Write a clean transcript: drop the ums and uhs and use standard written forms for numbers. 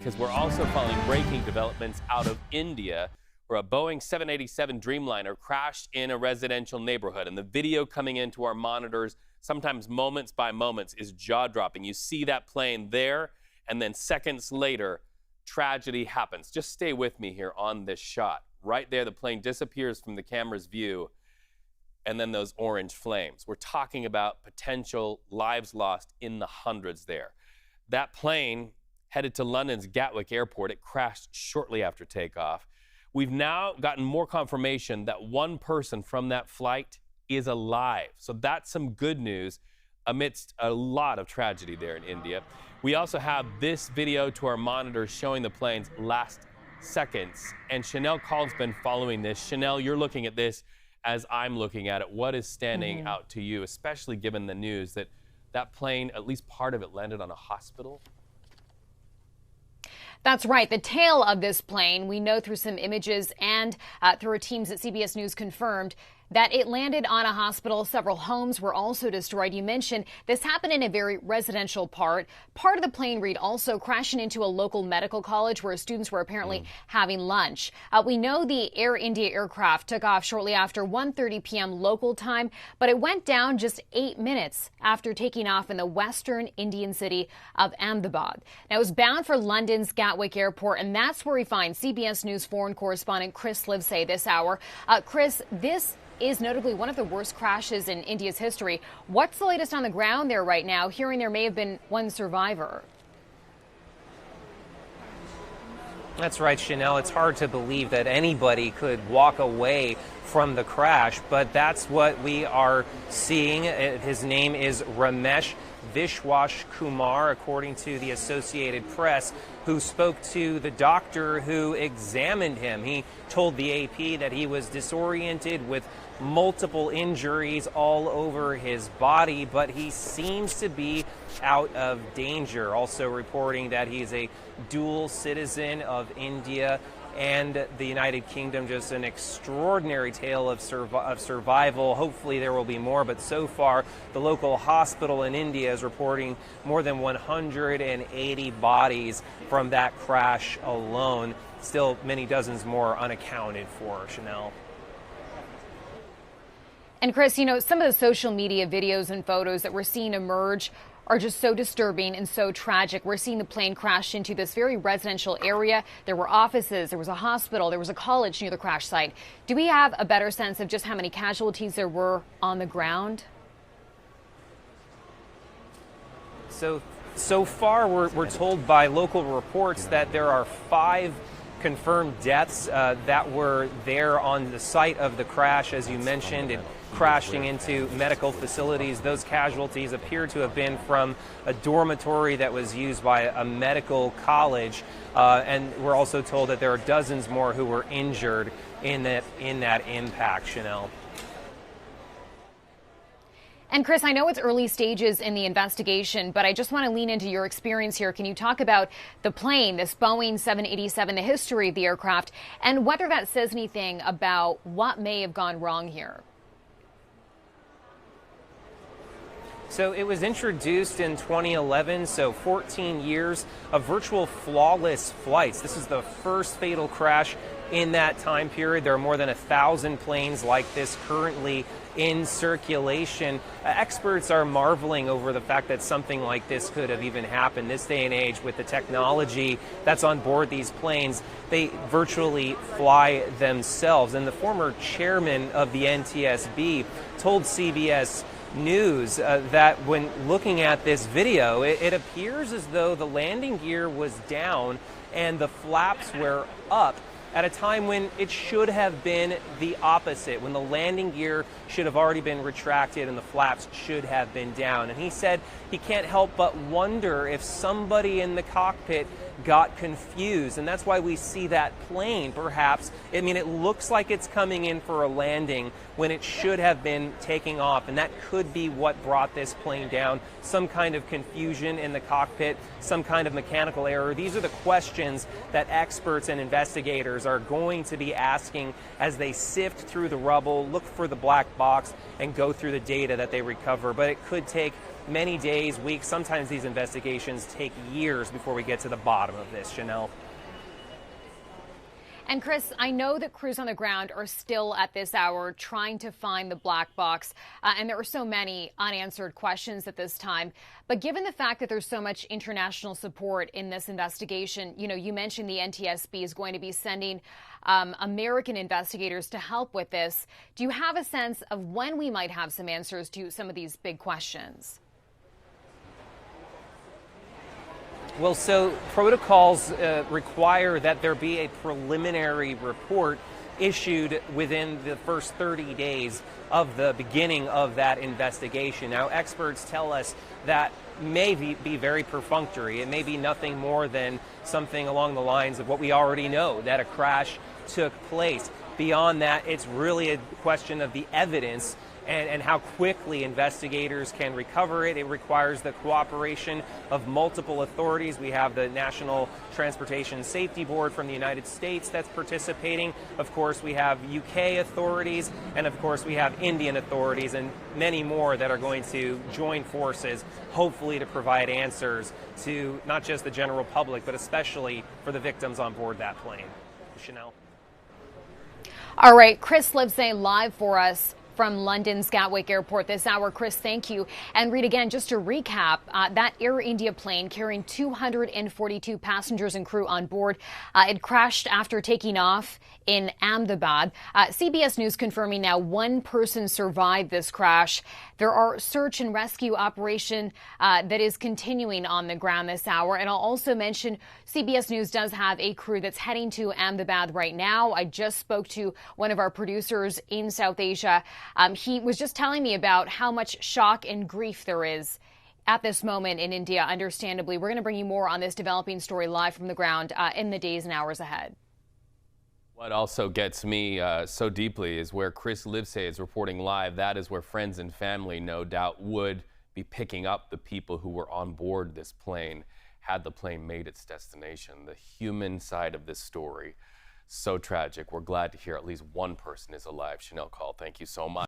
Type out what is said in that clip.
Because we're also following breaking developments out of India, where a Boeing 787 Dreamliner crashed in a residential neighborhood. And the video coming into our monitors, sometimes moments by moments, is jaw-dropping. You see that plane there, and then seconds later, tragedy happens. Just stay with me here on this shot. Right there, the plane disappears from the camera's view, and then those orange flames. We're talking about potential lives lost in the hundreds there. That plane headed to London's Gatwick Airport. It crashed shortly after takeoff. We've now gotten more confirmation that one person from that flight is alive. So that's some good news amidst a lot of tragedy there in India. We also have this video to our monitors showing the plane's last seconds. And Shanelle Kaul's been following this. Shanelle, you're looking at this as I'm looking at it. What is standing out to you, especially given the news that that plane, at least part of it, landed on a hospital? That's right. The tail of this plane, we know through some images and through our teams at CBS News confirmed that it landed on a hospital. Several homes were also destroyed. You mentioned this happened in a very residential part. Part of the plane, Reed, also crashing into a local medical college where students were apparently having lunch. We know the Air India aircraft took off shortly after 1:30 p.m. local time, but it went down just 8 minutes after taking off in the western Indian city of Ahmedabad. Now, it was bound for London's Gatwick Airport, and that's where we find CBS News foreign correspondent Chris Livesay this hour. Chris, this is notably one of the worst crashes in India's history. What's the latest on the ground there right now, hearing there may have been one survivor? That's right, Shanelle. It's hard to believe that anybody could walk away from the crash, but that's what we are seeing. His name is Ramesh Vishwash Kumar, according to the Associated Press, who spoke to the doctor who examined him. He told the AP that he was disoriented with multiple injuries all over his body, but he seems to be out of danger. Also reporting that he's a dual citizen of India and the United Kingdom. Just an extraordinary tale of survival. Hopefully there will be more, but so far the local hospital in India is reporting more than 180 bodies from that crash alone. Still many dozens more unaccounted for, Shanelle. And Chris, you know, some of the social media videos and photos that we're seeing emerge are just so disturbing and so tragic. We're seeing the plane crash into this very residential area. There were offices, there was a hospital, there was a college near the crash site. Do we have a better sense of just how many casualties there were on the ground? So far, we're told by local reports that there are 5 confirmed deaths that were there on the site of the crash, as you mentioned, and crashing into medical facilities. Those casualties appear to have been from a dormitory that was used by a medical college, and we're also told that there are dozens more who were injured in that impact, Shanelle. And Chris, I know it's early stages in the investigation, but I just want to lean into your experience here. Can you talk about the plane, this Boeing 787, the history of the aircraft, and whether that says anything about what may have gone wrong here? So it was introduced in 2011, so 14 years of virtual flawless flights. This is the first fatal crash in that time period. There are more than 1,000 planes like this currently in circulation. Experts are marveling over the fact that something like this could have even happened this day and age with the technology that's on board these planes. They virtually fly themselves. And the former chairman of the NTSB told CBS News that when looking at this video, it appears as though the landing gear was down and the flaps were up at a time when it should have been the opposite, when the landing gear should have already been retracted and the flaps should have been down. And he said he can't help but wonder if somebody in the cockpit got confused, and that's why we see that plane perhaps. I mean, it looks like it's coming in for a landing when it should have been taking off, and that could be what brought this plane down. Some kind of confusion in the cockpit, some kind of mechanical error. These are the questions that experts and investigators are going to be asking as they sift through the rubble, look for the black box, and go through the data that they recover. But it could take many days, weeks. Sometimes these investigations take years before we get to the bottom of this, Shanelle. And Chris, I know that crews on the ground are still at this hour trying to find the black box, and there are so many unanswered questions at this time. But given the fact that there's so much international support in this investigation, you mentioned the NTSB is going to be sending American investigators to help with this. Do you have a sense of when we might have some answers to some of these big questions? Well, so protocols require that there be a preliminary report issued within the first 30 days of the beginning of that investigation. Now, experts tell us that may be very perfunctory. It may be nothing more than something along the lines of what we already know, that a crash took place. Beyond that, it's really a question of the evidence and how quickly investigators can recover it. It requires the cooperation of multiple authorities. We have the National Transportation Safety Board from the United States that's participating. Of course, we have UK authorities, and of course, we have Indian authorities, and many more that are going to join forces, hopefully to provide answers to not just the general public, but especially for the victims on board that plane. Shanelle. All right, Chris Livesay live for us from London's Gatwick Airport this hour. Chris, thank you. And Reed, again, just to recap, that Air India plane carrying 242 passengers and crew on board, it crashed after taking off in Ahmedabad. CBS News confirming now one person survived this crash. There are search and rescue operation that is continuing on the ground this hour. And I'll also mention CBS News does have a crew that's heading to Ahmedabad right now. I just spoke to one of our producers in South Asia. He was just telling me about how much shock and grief there is at this moment in India, understandably. We're going to bring you more on this developing story live from the ground in the days and hours ahead. What also gets me so deeply is where Chris Livesay is reporting live. That is where friends and family, no doubt, would be picking up the people who were on board this plane had the plane made its destination. The human side of this story, so tragic. We're glad to hear at least one person is alive. Shanelle, Kaul, thank you so much.